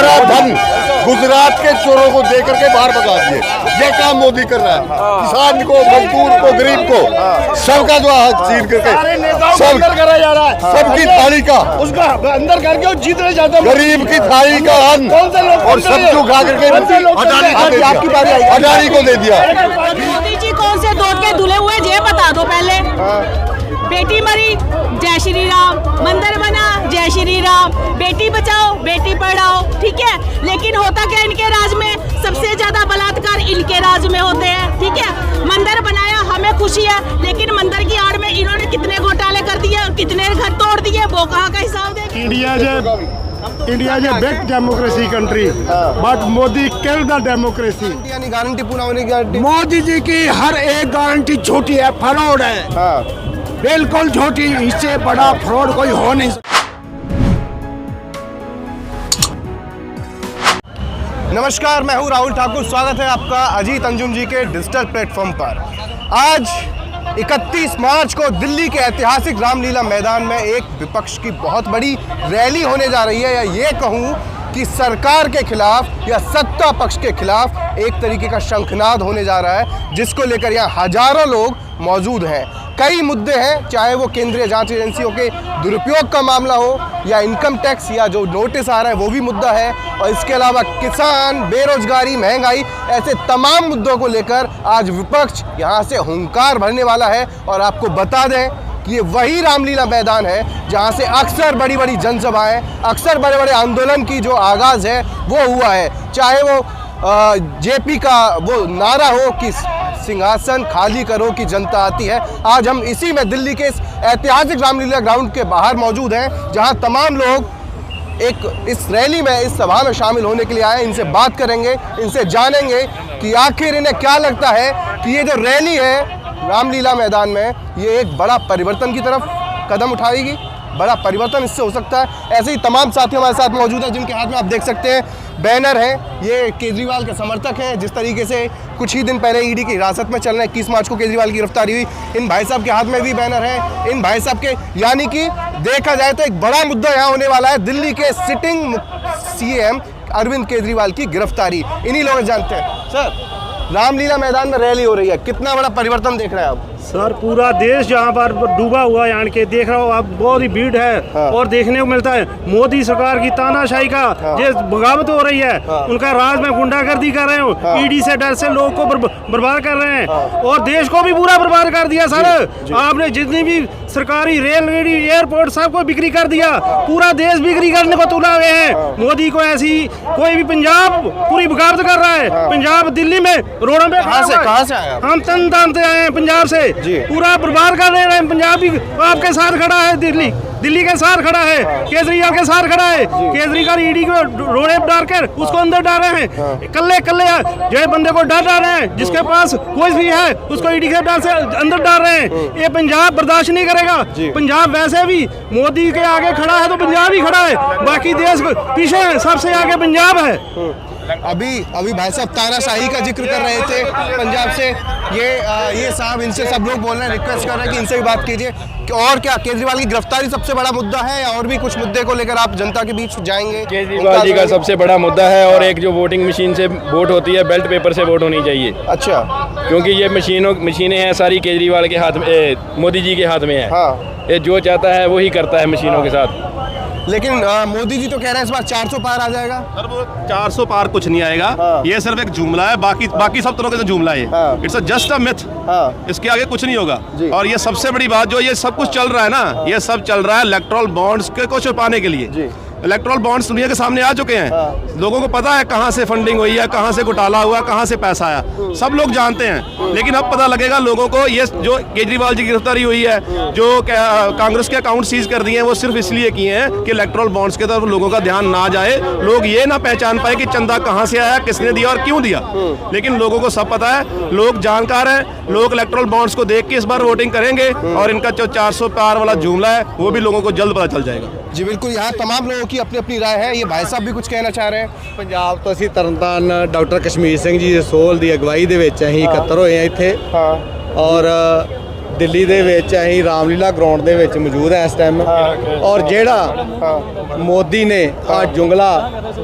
सारा धन गुजरात के चोरों को दे करके बाहर भगा दिए। ये काम मोदी कर रहा है। किसान को, मजदूर को, गरीब को सबका जो हक छीन करके सब करा जा रहा है। सबकी थाली का उसका अंदर करके जीतने जाते हैं। गरीब की थाली का अन्न और सब्जी उगा करके अडानी को दे दिया। मोदी जी कौन से दूध के धुले हुए ये बता दो पहले। बेटी मरी जय श्री राम, मंदिर बना जय श्री राम, बेटी बचाओ बेटी पढ़ाओ, ठीक है। लेकिन होता क्या इनके राज में, सबसे ज्यादा बलात्कार इनके राज में होते हैं, ठीक है। मंदिर बनाया हमें खुशी है, लेकिन मंदिर की आड़ में इन्होंने कितने घोटाले कर दिए और कितने घर तोड़ दिए, वो कहाँ का हिसाब दे। India is a big democracy country, but Modi killed the democracy. यानी गारंटी पूरा होने की गारंटी। मोदी जी की हर एक गारंटी छोटी है, फ्रॉड है, बिल्कुल छोटी। इससे बड़ा फ्रॉड कोई हो नहीं सकता। नमस्कार, मैं हूं राहुल ठाकुर। स्वागत है आपका अजीत अंजुम जी के डिजिटल प्लेटफॉर्म पर। आज 31 मार्च को दिल्ली के ऐतिहासिक रामलीला मैदान में एक विपक्ष की बहुत बड़ी रैली होने जा रही है, या ये कहूँ कि सरकार के खिलाफ या सत्ता पक्ष के खिलाफ एक तरीके का शंखनाद होने जा रहा है, जिसको लेकर यहाँ हजारों लोग मौजूद हैं। कई मुद्दे हैं, चाहे वो केंद्रीय जांच एजेंसियों के दुरुपयोग का मामला हो या इनकम टैक्स या जो नोटिस आ रहा है वो भी मुद्दा है, और इसके अलावा किसान, बेरोजगारी, महंगाई, ऐसे तमाम मुद्दों को लेकर आज विपक्ष यहाँ से हुंकार भरने वाला है। और आपको बता दें कि ये वही रामलीला मैदान है जहाँ से अक्सर बड़ी बड़ी जनसभाएं, अक्सर बड़े बड़े आंदोलन की जो आगाज़ है वो हुआ है। चाहे वो जेपी का वो नारा हो कि सिंहासन खाली करो कि जनता आती है। आज हम इसी में दिल्ली के इस ऐतिहासिक रामलीला ग्राउंड के बाहर मौजूद हैं, जहां तमाम लोग इस रैली में, इस सभा में शामिल होने के लिए आए। इनसे बात करेंगे, इनसे जानेंगे कि आखिर इन्हें क्या लगता है कि ये जो रैली है रामलीला मैदान में, ये एक बड़ा परिवर्तन की तरफ कदम उठाएगी। बड़ा परिवर्तन इससे हो सकता है। ऐसे ही तमाम साथी हमारे साथ मौजूद हैं, जिनके हाथ में आप देख सकते हैं बैनर हैं। ये केजरीवाल के समर्थक हैं। जिस तरीके से कुछ ही दिन पहले ईडी की हिरासत में चल रहे 21 मार्च को केजरीवाल की गिरफ्तारी हुई, इन भाई साहब के हाथ में भी बैनर है। इन भाई साहब के, यानी कि देखा जाए तो एक बड़ा मुद्दा यहाँ होने वाला है, दिल्ली के सिटिंग सीएम अरविंद केजरीवाल की गिरफ्तारी। इन्हीं लोग जानते हैं। सर, रामलीला मैदान में रैली हो रही है, कितना बड़ा परिवर्तन देख रहे हैं आप? सर, पूरा देश जहाँ पर डूबा हुआ है, यानी कि देख रहा हो आप, बहुत ही भीड़ है। और देखने को मिलता है मोदी सरकार की तानाशाही का जो बगावत हो रही है। उनका राज में गुंडागर्दी कर रहे हो, ईडी से डर से लोगों को बर्बाद कर रहे हैं, और देश को भी पूरा बर्बाद कर दिया। सर, आपने जितनी भी सरकारी रेलगाड़ी, एयरपोर्ट, सबको बिक्री कर दिया। पूरा देश बिक्री करने को तुला हुए हैं। मोदी को ऐसी कोई भी, पंजाब पूरी बगावत कर रहा है। पंजाब दिल्ली में रोडों पे कहाँ से आए? हम तन आए हैं पंजाब से, पूरा बर्बाद कर रहे हैं। पंजाब भी आपके साथ खड़ा है, दिल्ली के साथ खड़ा है, केजरीवाल के साथ खड़ा है। केजरीवाल ईडी को रोड़े डाल कर उसको अंदर डाल रहे हैं। कल्ले जो बंदे को डाल रहे हैं, जिसके पास कोई भी है उसको ईडी के डाल से अंदर डाल रहे हैं। ये पंजाब बर्दाश्त नहीं करेगा। पंजाब वैसे भी मोदी के आगे खड़ा है तो पंजाब ही खड़ा है, बाकी देश पीछे है, सबसे आगे पंजाब है। अभी भाई साहब तानाशाही का जिक्र कर रहे थे पंजाब से। ये साहब, इनसे सब लोग बोल रहे हैं, रिक्वेस्ट कर रहे हैं कि इनसे भी बात कीजिए। और क्या केजरीवाल की गिरफ्तारी सबसे बड़ा मुद्दा है, या और भी कुछ मुद्दे को लेकर आप जनता के बीच जाएंगे? केजरीवाल जी का सबसे बड़ा मुद्दा है, और एक जो वोटिंग मशीन से वोट होती है, बैलेट पेपर से वोट होनी चाहिए। अच्छा, क्योंकि ये मशीनें हैं सारी केजरीवाल के हाथ में, मोदी जी के हाथ में है। ये जो चाहता है वही करता है मशीनों के साथ। लेकिन मोदी जी तो कह रहे हैं इस बार 400 पार आ जाएगा। सर, वो 400 पार कुछ नहीं आएगा। ये सिर्फ एक जुमला है, बाकी सब तरह का जुमला है। It's just a myth. इसके आगे कुछ नहीं होगा। और ये सबसे बड़ी बात, जो ये सब कुछ चल रहा है ना, ये सब चल रहा है इलेक्टोरल बॉन्ड्स को छुपाने के लिए। इलेक्टोरल बॉन्ड्स दुनिया के सामने आ चुके हैं। लोगों को पता है कहाँ से फंडिंग हुई है, कहाँ से घोटाला हुआ, कहाँ से पैसा आया, सब लोग जानते हैं। लेकिन अब पता लगेगा लोगों को, ये जो केजरीवाल जी की गिरफ्तारी हुई है, जो कांग्रेस के अकाउंट सीज कर दिए हैं, वो सिर्फ इसलिए किए हैं कि इलेक्टोरल बॉन्ड्स की तरफ लोगों का ध्यान ना जाए, लोग ये ना पहचान पाए कि चंदा कहाँ से आया, किसने दिया और क्यों दिया। लेकिन लोगों को सब पता है, लोग जानकार हैं, लोग इलेक्टोरल बॉन्ड्स को देख के इस बार वोटिंग करेंगे, और इनका जो 400 पार वाला जुमला है वो भी लोगों को जल्द पता चल जाएगा। जी बिल्कुल, यहाँ तमाम लोगों की अपनी अपनी राय है। ये भाई साहब भी कुछ कहना चाह रहे हैं। पंजाब तो ਅਸੀਂ ਤਰਨਤਾਰਨ डॉक्टर कश्मीर सिंह जी सोल की अगवाई ਦੇ ਵਿੱਚ ਅਸੀਂ ਇਕੱਤਰ ਹੋਏ ਹਾਂ ਇੱਥੇ। ਔਰ ਦਿੱਲੀ ਦੇ ਵਿੱਚ ਅਸੀਂ ਰਾਮਲੀਲਾ ਗਰਾਊਂਡ ਦੇ ਵਿੱਚ ਮੌਜੂਦ ਹੈ ਇਸ ਟਾਈਮ ਔਰ ਜਿਹੜਾ ਮੋਦੀ ਨੇ ਆ ਜੁੰਗਲਾ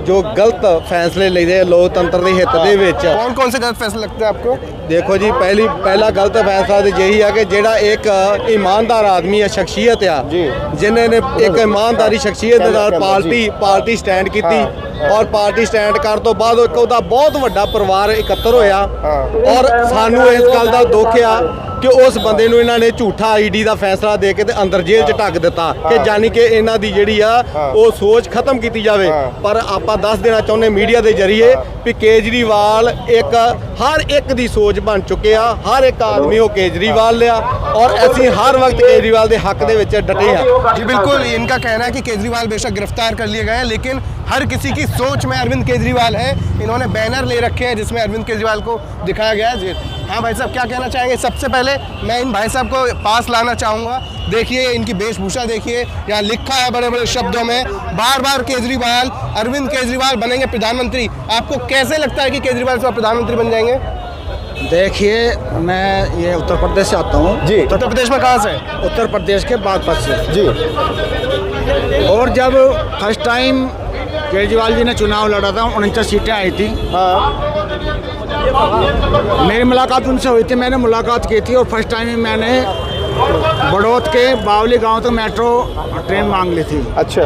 ਜੋ ਗਲਤ ਫੈਸਲੇ ਲਏ ਲੋਕਤੰਤਰ ਦੇ ਹਿੱਤ ਦੇ ਵਿੱਚ कौन कौन से गलत फैसले लगते हैं आपको? ਦੇਖੋ ਜੀ ਪਹਿਲਾ ਗਲਤ ਫੈਸਲਾ ਤੇ ਯਹੀ ਆ ਕਿ ਜਿਹੜਾ ਇੱਕ ਇਮਾਨਦਾਰ ਆਦਮੀ ਆ ਸ਼ਖਸੀਅਤ ਆ ਜਿਨ੍ਹਾਂ ਨੇ ਇੱਕ ਇਮਾਨਦਾਰੀ ਸ਼ਖਸੀਅਤ ਦੇ ਨਾਲ ਪਾਰਟੀ ਸਟੈਂਡ ਕੀਤੀ ਔਰ ਪਾਰਟੀ ਸਟੈਂਡ ਕਰਨ ਤੋਂ ਬਾਅਦ ਇੱਕ ਉਹਦਾ ਬਹੁਤ ਵੱਡਾ ਪਰਿਵਾਰ ਇਕੱਤਰ ਹੋਇਆ ਔਰ ਸਾਨੂੰ ਇਸ ਗੱਲ ਦਾ ਦੁੱਖ ਆ ਕਿ ਉਸ ਬੰਦੇ ਨੂੰ ਇਹਨਾਂ ਨੇ ਝੂਠਾ ਆਈਡੀ ਦਾ ਫੈਸਲਾ ਦੇ ਕੇ ਤੇ ਅੰਦਰ ਜੇਲ੍ਹ 'ਚ ਢੱਕ ਦਿੱਤਾ ਕਿ ਜਾਨੀ ਕਿ ਇਹਨਾਂ ਦੀ ਜਿਹੜੀ ਆ ਉਹ ਸੋਚ ਖਤਮ ਕੀਤੀ ਜਾਵੇ ਪਰ ਆਪਾਂ ਦੱਸ ਦੇਣਾ ਚਾਹੁੰਦੇ ਮੀਡੀਆ ਦੇ ਜ਼ਰੀਏ ਵੀ ਕੇਜਰੀਵਾਲ ਹਰ ਇੱਕ ਦੀ ਸੋਚ ਬਣ ਚੁੱਕਿਆ ਹਰ ਇੱਕ ਆਦਮੀ ਉਹ ਕੇਜਰੀਵਾਲ ਲਿਆ ਔਰ ਅਸੀਂ ਹਰ ਵਕਤ ਕੇਜਰੀਵਾਲ ਦੇ ਹੱਕ ਦੇ ਵਿੱਚ ਡਟੇ ਹਾਂ जी बिल्कुल, इनका कहना है कि केजरीवाल बेशक गिरफ्तार कर लिए गए हैं लेकिन हर किसी की सोच में अरविंद केजरीवाल है। इन्होंने बैनर ले रखे हैं जिसमें अरविंद केजरीवाल को दिखाया गया है। हाँ भाई साहब, क्या कहना चाहेंगे? सबसे पहले मैं इन भाई साहब को पास लाना चाहूँगा। देखिए इनकी वेशभूषा देखिए, यहाँ लिखा है बड़े बड़े शब्दों में बार बार केजरीवाल, अरविंद केजरीवाल बनेंगे प्रधानमंत्री। आपको कैसे लगता है कि केजरीवाल साहब प्रधानमंत्री बन जाएंगे? देखिए, मैं ये उत्तर प्रदेश से आता हूँ जी, उत्तर प्रदेश में कहाँ से? उत्तर प्रदेश के बागपत से जी। और जब फर्स्ट टाइम केजरीवाल जी ने चुनाव लड़ा था 49 सीटें आई थी मेरी मुलाकात उनसे हुई थी, मैंने मुलाकात की थी और फर्स्ट टाइम ही मैंने बड़ौद के बावली गांव तक मेट्रो ट्रेन मांग ली थी। अच्छा।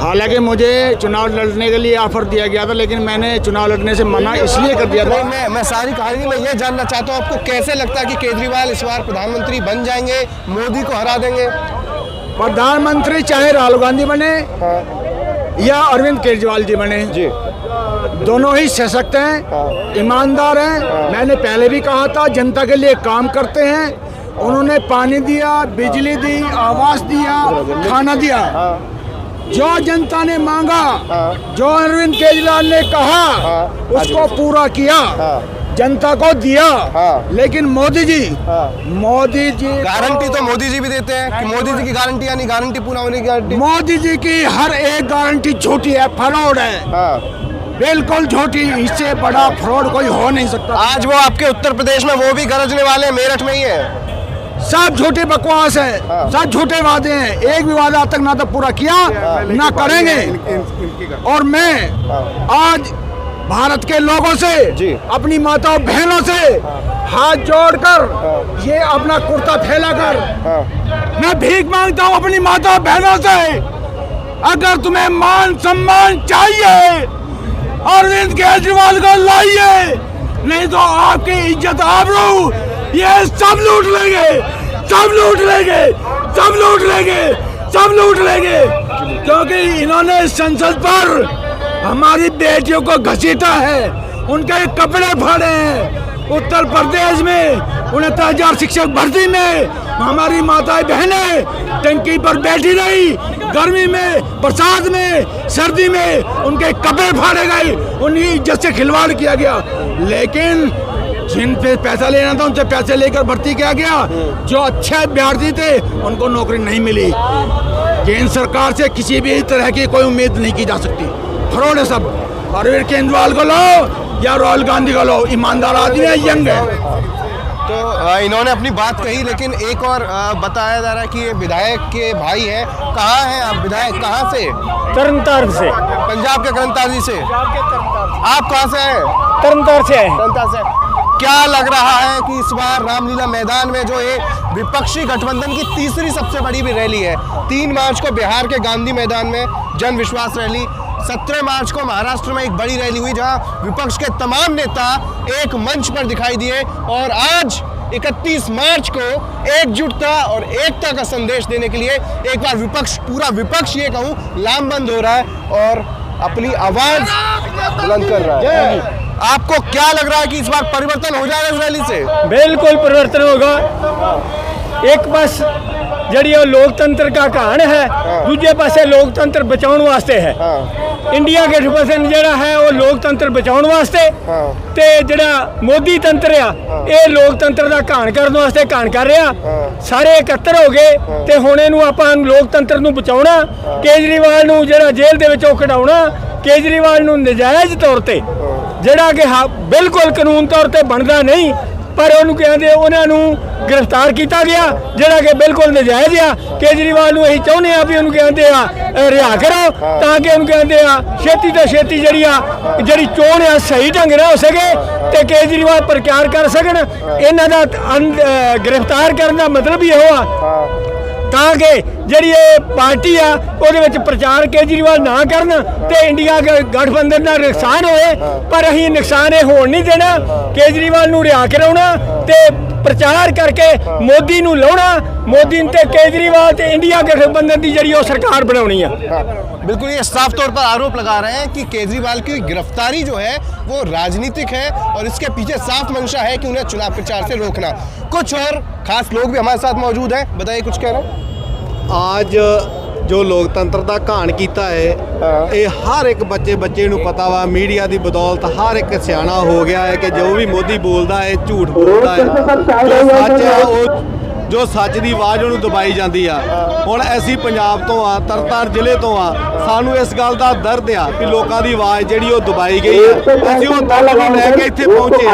हालांकि मुझे चुनाव लड़ने के लिए ऑफर दिया गया था लेकिन मैंने चुनाव लड़ने से मना इसलिए कर दिया था। मैं सारी कहानी में ये जानना चाहता हूँ, आपको कैसे लगता है कि केजरीवाल इस बार प्रधानमंत्री बन जाएंगे, मोदी को हरा देंगे? प्रधानमंत्री चाहे राहुल गांधी बने या अरविंद केजरीवाल जी बने जी, दोनों ही सशक्त हैं, ईमानदार हैं। मैंने पहले भी कहा था जनता के लिए काम करते हैं। उन्होंने पानी दिया, बिजली दी, आवास दिया, खाना दिया, जो जनता ने मांगा, जो अरविंद केजरीवाल ने कहा उसको पूरा किया, जनता को दिया। लेकिन मोदी जी गारंटी तो मोदी जी भी देते हैं कि मोदी जी की गारंटी यानी गारंटी पूरा होने की गारंटी। मोदी जी की हर एक गारंटी झूठी है, फ्रॉड है, बिल्कुल झूठी। इससे बड़ा फ्रॉड कोई हो नहीं सकता। आज वो आपके उत्तर प्रदेश में वो भी गरजने वाले हैं, मेरठ में ही है। सब झूठी बकवास है, सब झूठे वादे हैं। एक भी वादा आज तक ना तो पूरा किया ना करेंगे। और मैं आज भारत के लोगों से, अपनी माताओं बहनों से हाथ जोड़कर ये अपना कुर्ता फैलाकर मैं भीख मांगता हूँ अपनी माताओं बहनों से, अगर तुम्हें मान सम्मान चाहिए अरविंद केजरीवाल को लाइए, नहीं तो आपकी इज्जत आबरू ये सब लूट लेंगे, सब लूट लेंगे, सब लूट लेंगे, सब लूट लेंगे। क्योंकि इन्होंने संसद पर हमारी बेटियों को घसीटा है, उनके कपड़े फाड़े हैं। उत्तर प्रदेश में 69,000 शिक्षक भर्ती में हमारी माताएं बहनें टंकी पर बैठी रही, गर्मी में, बरसात में, सर्दी में उनके कपड़े फाड़े गए, उनकी इज्जत से खिलवाड़ किया गया। लेकिन जिन पे पैसा लेना था उनसे पैसे लेकर भर्ती किया गया, जो अच्छे अभ्यर्थी थे उनको नौकरी नहीं मिली। केंद्र सरकार से किसी भी तरह की कोई उम्मीद नहीं की जा सकती, फ्रॉड है सब। अरविंद केजरीवाल को लो या राहुल गांधी को लो, ईमानदार आदमी है, यंग है। तो इन्होंने अपनी बात कही लेकिन एक और बताया जा रहा है कि ये विधायक के भाई हैं। कहाँ हैं आप? विधायक कहाँ से? तरनतार से। पंजाब के तरनतार से। आप कहाँ से हैं? तरनतार से है। तरनतार से। क्या लग रहा है कि इस बार रामलीला मैदान में जो ये विपक्षी गठबंधन की तीसरी सबसे बड़ी भी रैली है, 3 मार्च को बिहार के गांधी मैदान में जन विश्वास रैली, 17 मार्च को महाराष्ट्र में एक बड़ी रैली हुई जहां विपक्ष के तमाम नेता एक मंच पर दिखाई दिए, और आज 31 मार्च को एकजुटता और एकता का संदेश देने के लिए एक बार विपक्ष, पूरा विपक्ष ये कहूँ लामबंद हो रहा है और अपनी आवाज बुलंद कर रहा है। आपको क्या लग रहा है कि इस बार परिवर्तन हो जाएगा इस रैली से? बिल्कुल परिवर्तन होगा। एक पास जड़ी लोकतंत्र का कहानी है, दूजे पासे लोकतंत्र बचाने वास्ते है। इंडिया गठबंधन जड़ा है वो लोकतंत्र बचाने वास्ते, ते जड़ा मोदी तंत्र आ ये लोकतंत्र का कहान करने वास्ते कहान कर रहा। सारे इकट्ठे हो गए ते हुण इहनूं आपां लोकतंत्र नूं बचाउणा, केजरीवाल नूं जड़ा जेल दे विचों कढाउणा, केजरीवाल नूं नजायज़ तौर ते जड़ा कि बिल्कुल कानून तौर ते बनदा नहीं, पर उन्होंने कहते उन्होंने गिरफ्तार किया गया जोड़ा कि बिल्कुल नजायज़ आ। केजरीवाल को अं चाहते हैं भी उन्होंने कहते रिहा करो ताकि उन्होंने कहते छेती तो छेती जी चोन है सही ढंग ना हो सके तो केजरीवाल प्रचार कर सकन। इन्हों का गिरफ्तार करने का मतलब ही हो ताकि जी पार्टी आ वो प्रचार केजरीवाल ना करन तो इंडिया गठबंधन का नुकसान होए। पर अं नुकसान ये हो नहीं देना, केजरीवाल नूं रिहा कराउणा ते प्रचार करके मोदी नूं लाउणा, मोदी ते केजरीवाल ते इंडिया गठबंधन की जी सरकार बनाउणी है। बिल्कुल ये साफ तौर पर आरोप लगा रहे हैं कि केजरीवाल की गिरफ्तारी जो है वो राजनीतिक है और इसके पीछे साफ मंशा है कि उन्हें चुनाव प्रचार से रोकना। कुछ और खास लोग भी हमारे साथ मौजूद हैं, बताइए कुछ कह रहे हैं। आज जो लोकतंत्र का घाण किया है ये हर एक बच्चे नूं पता वा। मीडिया की बदौलत हर एक सियाना हो गया है कि जो भी मोदी बोलता है झूठ बोलता है, जो सच है वो जो सच की आवाज़ उन्होंने दबाई जाती है। हुण असीं पंजाब तो आ, तरनताਰਨ जिले तो आ, सानू इस गल का दर्द आ कि लोगों की आवाज़ जिहड़ी वो दबाई गई है। असीं वो दर्द भी लैके इत्थे पहुंचे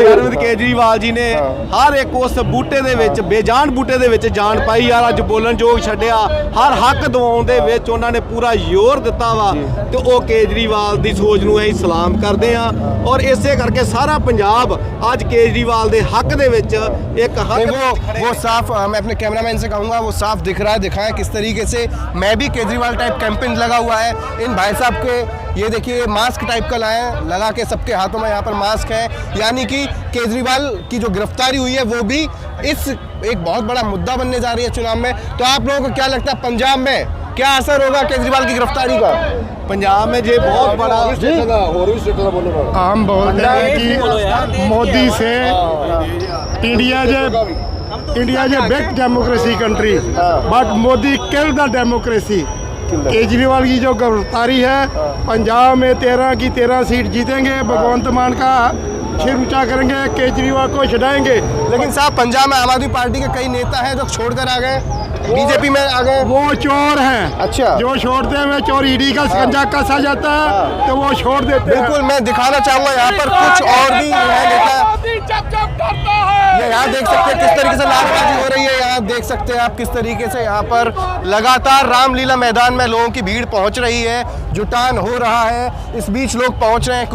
अरविंद केजरीवाल जी ने हर एक उस बूटे दे विच बेजान बूटे दे विच जान पाई यार, अज बोलन जोग छड्डिया, हर हक दवाउण दे विच उन्होंने पूरा जोर दिता वा। तो वो केजरीवाल की सोच नूं असीं सलाम करते हैं और इसे करके सारा पंजाब अज केजरीवाल के हक दे विच एक हक वो साफ मैं अपने कैमरामैन से कहूँगा वो साफ दिख रहा है, दिखाएं किस तरीके से मैं भी केजरीवाल टाइप कैंपेन लगा हुआ है। इन भाई साहब के ये देखिए मास्क टाइप का लाए लगा के, सबके हाथों में यहाँ पर मास्क है, यानी कि केजरीवाल की जो गिरफ्तारी हुई है वो भी इस एक बहुत बड़ा मुद्दा बनने जा रही है चुनाव में। तो आप लोगों को क्या लगता है पंजाब में क्या असर होगा केजरीवाल की गिरफ्तारी का? पंजाब में ये बहुत बड़ा हम बोलते हैं कि मोदी से India is a big democracy country but Modi kill the democracy. Kejriwal की जो गिरफ्तारी है, पंजाब में 13 की 13 सीट जीतेंगे, भगवंत मान का सिर ऊंचा करेंगे, केजरीवाल को छुड़ाएंगे। लेकिन साहब पंजाब में आम आदमी पार्टी के कई नेता हैं जो छोड़कर आ गए, बीजेपी में आ गए। वो चोर हैं। अच्छा, जो छोड़ते हैं चोर ईडी का शिकंजा कसा जाता है तो वो छोड़ देते हैं। बिल्कुल मैं दिखाना चाहूंगा यहाँ पर कुछ और भी नेता, ये यहाँ देख सकते हैं किस तरीके से नारेबाजी हो रही है। यहाँ देख सकते हैं आप किस तरीके से यहाँ पर लगातार रामलीला मैदान में लोगों की भीड़ पहुँच रही है, जुटान हो रहा है। इस बीच लोग पहुँच रहे हैं,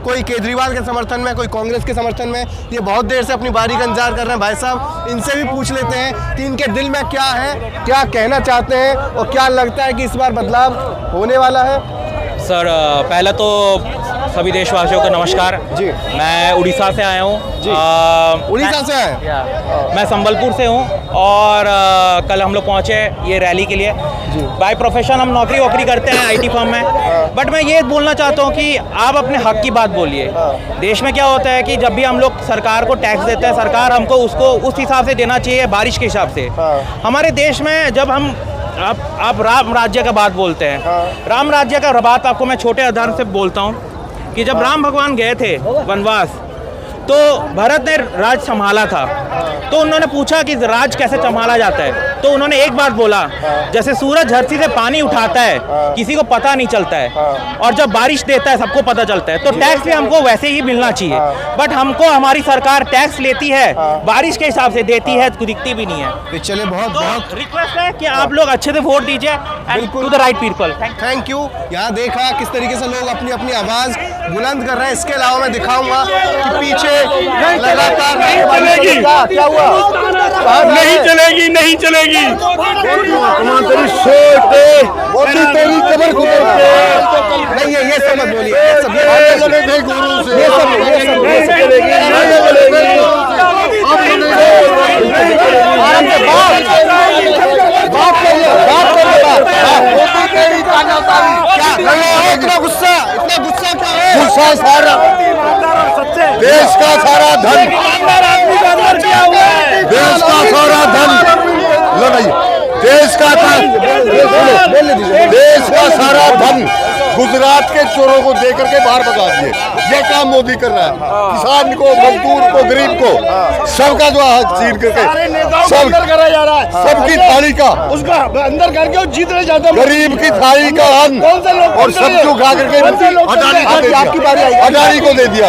कोई केजरीवाल के समर्थन में, कोई कांग्रेस के समर्थन में। ये बहुत देर से अपनी बारी का इंतजार कर रहे हैं। भाई साहब इनसे भी पूछ लेते हैं कि इनके दिल में क्या है, क्या कहना चाहते हैं और क्या लगता है कि इस बार बदलाव होने वाला है। सर पहले तो सभी देशवासियों को नमस्कार जी। मैं उड़ीसा से आया हूँ। उड़ीसा से आए? मैं संबलपुर से हूँ और कल हम लोग पहुँचे ये रैली के लिए। बाय प्रोफेशन हम नौकरी वोकरी करते हैं आईटी फर्म में, बट मैं ये बोलना चाहता हूँ कि आप अपने हक की बात बोलिए। देश में क्या होता है कि जब भी हम लोग सरकार को टैक्स देते हैं, सरकार हमको उसको उस हिसाब से देना चाहिए, बारिश के हिसाब से। हमारे देश में जब हम आप राम राज्य का बात बोलते हैं, राम राज्य का बात आपको मैं छोटे उदाहरण से बोलता हूँ कि जब राम भगवान गए थे वनवास तो भरत ने राज संभाला था, तो उन्होंने पूछा कि राज कैसे संभाला जाता है, तो उन्होंने एक बात बोला, जैसे सूरज धरती से पानी उठाता है किसी को पता नहीं चलता है और जब बारिश देता है सबको पता चलता है, तो टैक्स भी हमको वैसे ही मिलना चाहिए। बट हमको हमारी सरकार टैक्स लेती है, बारिश के हिसाब से देती है, दिखती भी नहीं है। चले बहुत रिक्वेस्ट है कि आप लोग अच्छे से वोट दीजिए to the right people. Thank you. यहाँ देखा किस तरीके से लोग अपनी अपनी आवाज बुलंद कर रहे हैं। इसके अलावा मैं दिखाऊंगा कि पीछे लगातार क्या हुआ? नहीं चलेगी, नहीं चलेगी। नहीं ये सब मत बोलिए, इतना गुस्सा क्या है? गुस्सा सारा देश का सारा धन, देश का सारा धन लड़ाई, देश का सारा धन गुजरात के चोरों को दे करके बाहर भगा दिए। ये काम मोदी कर रहा है। किसान को, मजदूर को, गरीब को, सबका जो हक छीन करके सब करा जा रहा है। सबकी थाली का, उसका अंदर करके वो जीतने जाते हैं। गरीब की थाली का अन्न और सब जो खा करके अडानी को दे दिया।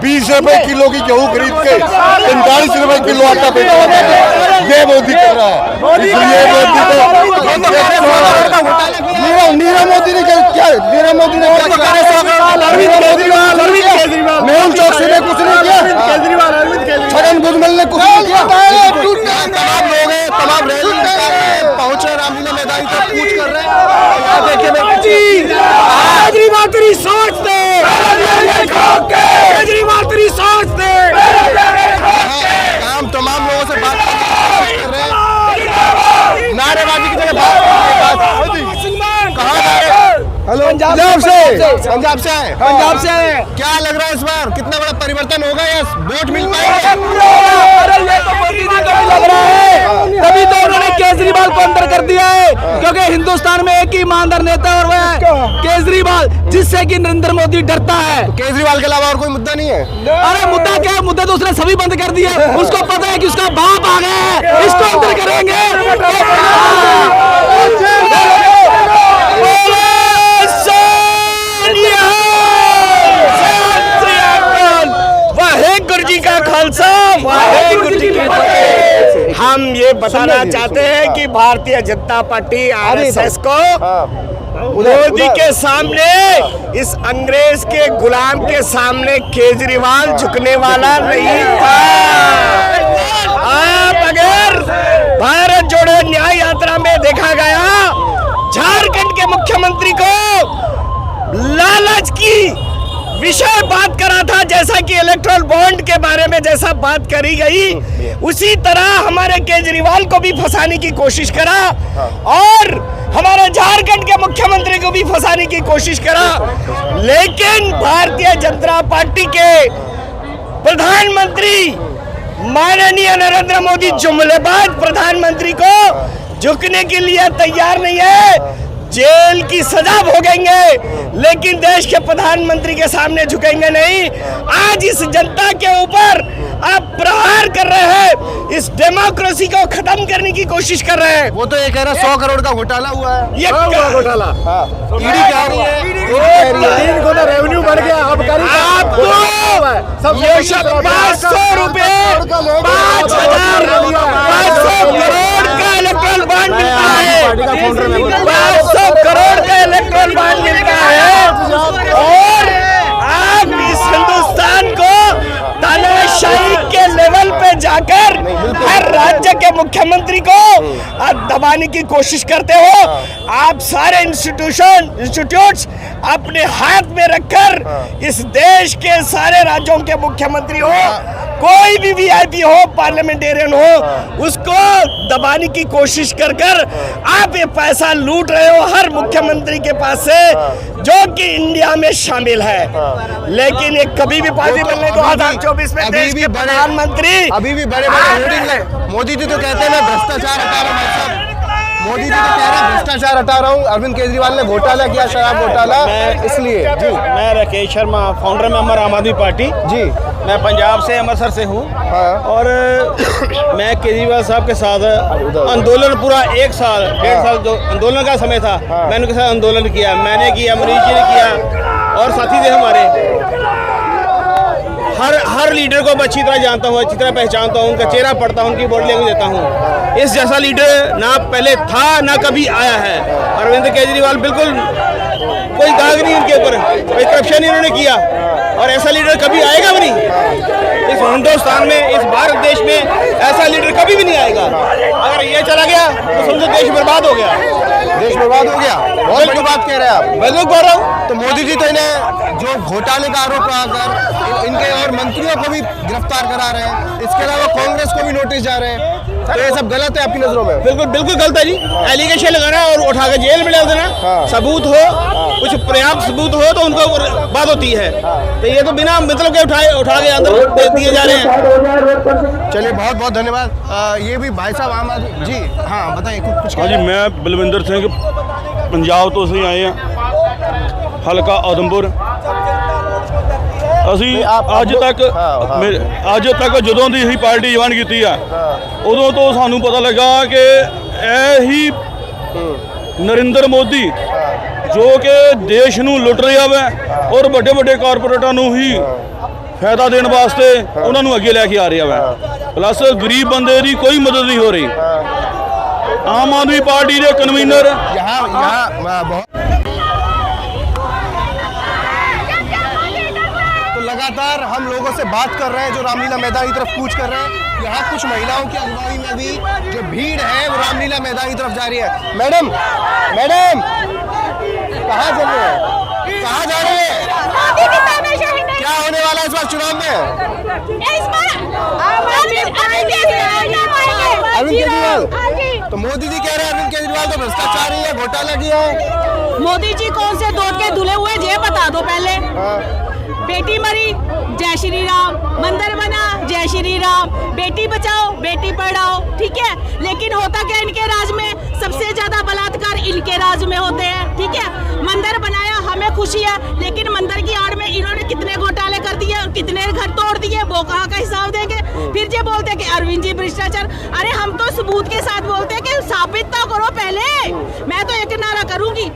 20 रुपए किलो की गेहूँ खरीद के 45 रुपए किलो आटा बेच रहा है। ये मोदी कर रहा है। इसलिए मोदी को नीरव मोदी ने क्या, नीरव मोदी ने मेहुल चौकसी ने कुछ नहीं किया, छगन भुजबल ने कुछ नहीं किया। तमाम लोग हैं, तमाम रैली पहुंचे रामलीला मैदान तक कूच कर रहे हैं। देखिए केजरीवाल तेरी सोच दे, केजरीवाल तेरी सोच दे। हम तमाम लोगों से बात कर रहे हैं। नारेबाजी की जगह कहाँ जा रहे हैं? हेलो, पंजाब से। पंजाब से आए? पंजाब से आए। क्या लग रहा है इस बार कितना बड़ा परिवर्तन होगा या वोट मिल पाएंगे? ये तो मोदी जी को भी लग रहा है, तभी तो उन्होंने केजरीवाल को अंदर कर दिया है, क्योंकि हिंदुस्तान में एक ही ईमानदार नेता और वह है केजरीवाल, जिससे कि नरेंद्र मोदी डरता है। तो केजरीवाल के अलावा और कोई मुद्दा नहीं है? अरे मुद्दा क्या है? मुद्दे तो उसने सभी बंद कर दिए। उसको पता है कि उसका बाप आ गया है, इसको अंदर करेंगे। वाहेगुरु जी का खालसा, वाहेगुरु जी की फतेह। हम ये बताना चाहते हैं कि भारतीय जनता पार्टी आरएसएस को मोदी के सामने, इस अंग्रेज के गुलाम के सामने केजरीवाल झुकने वाला नहीं था। आप अगर भारत जोड़ो न्याय यात्रा में देखा गया, झारखंड के मुख्यमंत्री को लालच की विषय बात करा था, जैसा कि इलेक्ट्रल बॉन्ड के बारे में जैसा बात करी गई, उसी तरह हमारे केजरीवाल को भी फंसाने की कोशिश करा और हमारे झारखंड के मुख्यमंत्री को भी फंसाने की कोशिश करा। लेकिन भारतीय जनता पार्टी के प्रधानमंत्री माननीय नरेंद्र मोदी जुमलेबाज प्रधानमंत्री को झुकने के लिए तैयार नहीं है। जेल की सजा भोगेंगे लेकिन देश के प्रधानमंत्री के सामने झुकेंगे नहीं। आज इस जनता के ऊपर आप प्रहार कर रहे हैं, इस डेमोक्रेसी को खत्म करने की कोशिश कर रहे हैं। वो तो ये कह रहा है 100 करोड़ का घोटाला हुआ है। ये घोटाला ईडी कह रही है 3 गुना रेवेन्यू बढ़ गया। अब आपको ये 500 रुपए 5,500 करोड़ का इलेक्ट्रल बॉन्ड मिलता है, 500 करोड़ का इलेक्ट्रल बॉन्ड मिलता है और आप इस हिंदुस्तान को तानाशाही के लेवल पे जाकर हर राज्य के मुख्यमंत्री को आप दबाने की कोशिश करते हो। आप सारे इंस्टीट्यूट्स अपने हाथ में रखकर इस देश के सारे राज्यों के मुख्यमंत्री हो, कोई भी वीआईपी हो, पार्लियामेंटेरियन हो, उसको दबाने की कोशिश कर कर आप ये पैसा लूट रहे हो हर मुख्यमंत्री के पास से, जो कि इंडिया में शामिल है। लेकिन ये कभी भी पॉसिबल नहीं। 2024 में देश के प्रधानमंत्री अभी भी बड़े होर्डिंग है। मोदी जी तो कहते हैं मैं भ्रष्टाचार हटा रहा हूँ। मोदी जी तो कह रहे हैं भ्रष्टाचार हटा रहा हूँ। अरविंद केजरीवाल ने घोटाला किया, शराब घोटाला, इसलिए। जी, मैं राकेश शर्मा, फाउंडर मेंबर आम आदमी पार्टी। जी, मैं पंजाब से अमृतसर से हूँ। और मैं केजरीवाल साहब के साथ आंदोलन पूरा 1 साल 1.5 साल जो आंदोलन का समय था, मैंने उनके साथ आंदोलन किया। मैंने किया, मनीष जी ने किया और साथी थे हमारे। हर लीडर को मैं अच्छी तरह जानता हूँ, अच्छी तरह पहचानता हूँ, उनका चेहरा पढ़ता हूँ, उनकी बॉडी लैंग्वेज देता हूँ। इस जैसा लीडर ना पहले था ना कभी आया है। अरविंद केजरीवाल बिल्कुल कोई दाग नहीं उनके ऊपर, कोई करप्शन नहीं उन्होंने किया और ऐसा लीडर कभी आएगा भी नहीं। इस हिंदुस्तान में, इस भारत देश में ऐसा लीडर कभी भी नहीं आएगा। अगर ये चला गया तो समझो देश बर्बाद हो गया। देश बर्बाद हो गया। बहुत बड़ी बात कह रहे हैं आप। बिल्कुल कह रहा हूँ। तो मोदी जी तो इन्हें जो घोटाले का आरोप लगाकर इनके और मंत्रियों को भी गिरफ्तार करा रहे हैं, इसके अलावा कांग्रेस को भी नोटिस जा रहे हैं। तो ये सब गलत है आपकी नजरों में? बिल्कुल गलत है जी। एलिगेशन लगाना और उठा के जेल में डाल देना, सबूत हो, कुछ पर्याप्त सबूत हो तो उनको बात होती है। तो ये तो बिना मतलब के उठा के अंदर दे दिए जा रहे हैं। चलिए, बहुत बहुत धन्यवाद। ये भी भाई साहब आम आदमी जी, हाँ बताइए कुछ। हाँ जी, मैं बलविंदर सिंह पंजाब तो ਅਸੀਂ ਆਏ ਆ ਹਲਕਾ ਉਧਮਪੁਰ। ਅਸੀਂ ਅੱਜ ਤੱਕ ਜਦੋਂ ਦੀ ਅਸੀਂ ਪਾਰਟੀ ਜੁਆਇਨ ਕੀਤੀ ਆ ਉਦੋਂ ਤੋਂ ਸਾਨੂੰ ਪਤਾ ਲੱਗਾ ਕਿ ਇਹੀ ਨਰਿੰਦਰ ਮੋਦੀ ਜੋ ਕਿ ਦੇਸ਼ ਨੂੰ ਲੁੱਟ ਰਿਹਾ ਵਾ ਔਰ ਵੱਡੇ ਵੱਡੇ ਕਾਰਪੋਰੇਟਾਂ ਨੂੰ ਹੀ ਫਾਇਦਾ ਦੇਣ ਵਾਸਤੇ ਉਹਨਾਂ ਨੂੰ ਅੱਗੇ ਲੈ ਕੇ ਆ ਰਿਹਾ ਵਾ। ਪਲੱਸ ਗਰੀਬ ਬੰਦੇ ਦੀ ਕੋਈ ਮਦਦ ਨਹੀਂ ਹੋ ਰਹੀ। ਆਮ ਆਦਮੀ ਪਾर्टी के कन्वीनर तो लगातार हम लोगों से बात कर रहे हैं जो रामलीला मैदान की तरफ कूच कर रहे हैं। यहाँ कुछ महिलाओं की अगुवाई में भी जो भीड़ है वो रामलीला मैदान की तरफ जा रही है। मैडम कहाँ चल रहे हैं, कहाँ जा रहे हैं, क्या होने वाला है इस बार चुनाव में? अरविंद केजरीवाल। तो मोदी जी कह रहे हैं अरविंद केजरीवाल तो भ्रष्टाचारी है, घोटाला किया है। मोदी जी कौन से दूध के धुले हुए ये बता दो पहले। बेटी मरी जय श्री राम, मंदिर बना जय श्री राम, बेटी बचाओ बेटी पढ़ाओ, ठीक है। लेकिन होता क्या इनके राज में सबसे ज्यादा बलात्कार इनके राज में होते हैं, ठीक है। मंदिर बनाया हमें खुशी है, लेकिन मंदिर की आड़ में इन्होंने कितने घोटाले कर दिए और कितने घर तोड़ दिए, वो कहाँ का हिसाब देंगे। फिर ये बोलते हैं कि अरविंद जी भ्रष्टाचार। अरे हम तो सबूत के साथ बोलते हैं कि साबित तो करो पहले। मैं तो एक नारा करूंगी,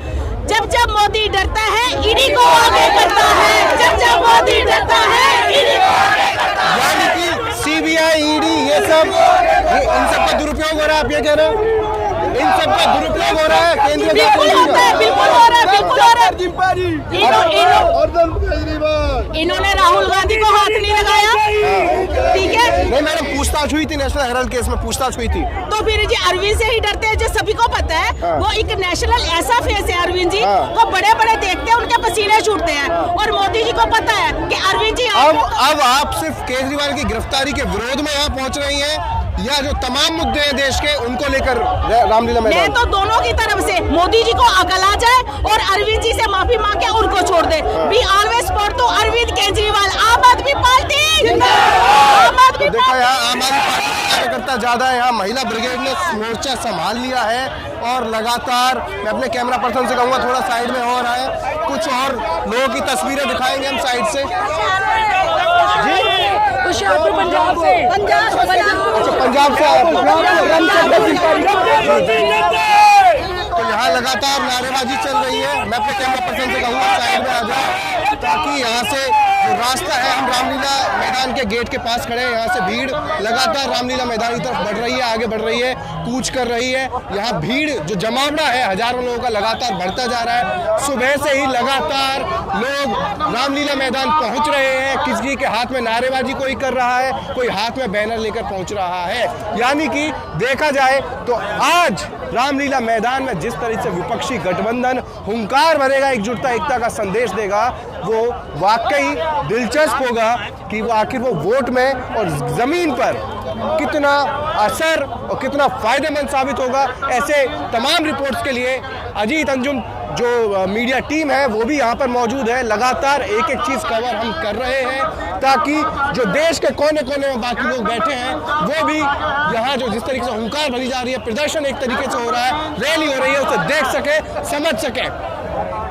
जब जब मोदी डरता है ईडी को आगे करता है, जब जब मोदी डरता है ईडी को आगे करता है। यानी कि सीबीआई, ईडी ये सब इन सब का दुरुपयोग हो रहा है, आप ये कह रहे हैं? इन सब का दुरुपयोग हो रहा है केंद्र बिल्कुल होता है, बिल्कुल हो रहा है, बिल्कुल हो रहा है। इन्होंने राहुल गांधी को हाथ नहीं लगाया, ठीक है। नहीं मैडम, पूछताछ हुई थी नेशनल हेराल्ड केस में, पूछताछ हुई थी। तो फिर जी अरविंद से ही डरते हैं, जो सभी को पता है। वो एक नेशनल ऐसा फेस है अरविंद जी, वो बड़े बड़े देखते हैं उनके पसीने छूटते हैं। और मोदी जी को पता है कि अरविंद जी अब आप सिर्फ केजरीवाल की गिरफ्तारी के विरोध में यहाँ पहुँच रही हैं या जो तमाम मुद्दे हैं देश के उनको लेकर रामलीला मैदान? मैं तो दोनों की तरफ से, मोदी जी को अकल आ जाए और अरविंद जी से माफी मांग के उनको छोड़ दे। We always support to Arvind Kejriwal, Aam Aadmi party. देखो यहाँ आम आदमी पार्टी कार्यकर्ता ज्यादा है, यहाँ महिला ब्रिगेड ने मोर्चा संभाल लिया है और लगातार मैं अपने कैमरा पर्सन से कहूँगा थोड़ा साइड में हो रहा है, कुछ और लोगों की तस्वीरें दिखाएंगे हम साइड से। हुशियारपुर पंजाब से, पंजाब से तो यहाँ लगातार नारेबाजी चल रही है। मैं अपने कैमरा पर्सन से कहूँगा साइड में आ जाए ताकि यहाँ से जो रास्ता है, हम रामलीला मैदान के गेट के पास खड़े हैं, यहाँ से भीड़ लगातार रामलीला मैदान की तरफ बढ़ रही है, आगे बढ़ रही है, कूच कर रही है। यहाँ भीड़ जो जमावड़ा है हजारों लोगों का लगातार बढ़ता जा रहा है। सुबह से ही लगातार लोग रामलीला मैदान पहुँच रहे हैं, किसी के हाथ में नारेबाजी कोई कर रहा है, कोई हाथ में बैनर लेकर पहुँच रहा है। यानी कि देखा जाए तो आज रामलीला मैदान में जिस तरह से विपक्षी गठबंधन हुंकार भरेगा, एकजुटता एकता का संदेश देगा, वो वाकई दिलचस्प होगा कि वो आखिर वो वोट में और जमीन पर कितना असर और कितना फायदेमंद साबित होगा। ऐसे तमाम रिपोर्ट्स के लिए अजीत अंजुम जो मीडिया टीम है वो भी यहाँ पर मौजूद है। लगातार एक एक चीज़ कवर हम कर रहे हैं ताकि जो देश के कोने कोने में बाकी लोग बैठे हैं वो भी यहाँ जो जिस तरीके से हुंकार भरी जा रही है, प्रदर्शन एक तरीके से हो रहा है, रैली हो रही है, उसे देख सके, समझ सके।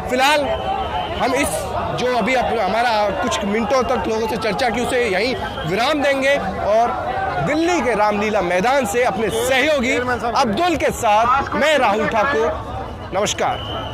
फिलहाल हम इस जो अभी हमारा कुछ मिनटों तक लोगों से चर्चा की उसे यहीं विराम देंगे और दिल्ली के रामलीला मैदान से अपने सहयोगी अब्दुल के साथ मैं राहुल ठाकुर, नमस्कार।